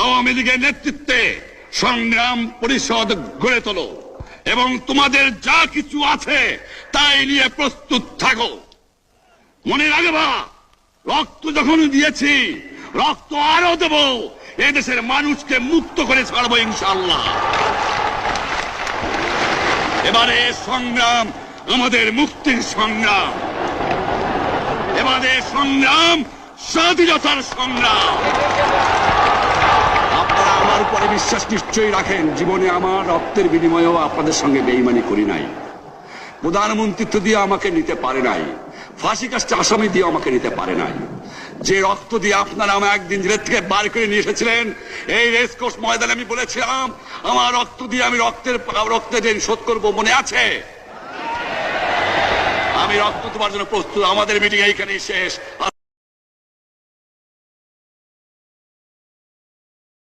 আওয়ামী লীগের নেতৃত্বে সংগ্রাম পরিষদ গড়ে তোলো এবং তোমাদের যা কিছু আছে তাই নিয়ে প্রস্তুত থাকো। মনে রাখবা, রক্ত যখন দিয়েছি রক্ত আরো দেব, এদেশের মানুষকে মুক্ত করে ছাড়বো ইনশাআল্লাহ। এবারে সংগ্রাম আমাদের মুক্তির সংগ্রাম, এবারে সংগ্রাম স্বাধীনতার সংগ্রাম। আপনারা আমার উপরে বিশ্বাস নিশ্চয়ই রাখেন। জীবনে আমার রক্তের বিনিময়েও আপনাদের সঙ্গে বেইমানি করি নাই। প্রধানমন্ত্রিত্ব দিয়ে আমাকে নিতে পারে নাই, ফাঁসি কাস্টে আসামি দিয়ে আমাকে নিতে পারে নাই। যে রক্ত দিয়ে আপনারা আমাকে একদিন জেলের থেকে বার করে নিয়ে এসেছিলেন, এই রেসকোর্স ময়দানে আমি বলেছিলাম আমার রক্ত দিয়ে আমি রক্তের ঋণ শোধ করবো, মনে আছে? আমি রক্ত দেওয়ার জন্য প্রস্তুত। আমাদের মিটিং এইখানেই শেষ।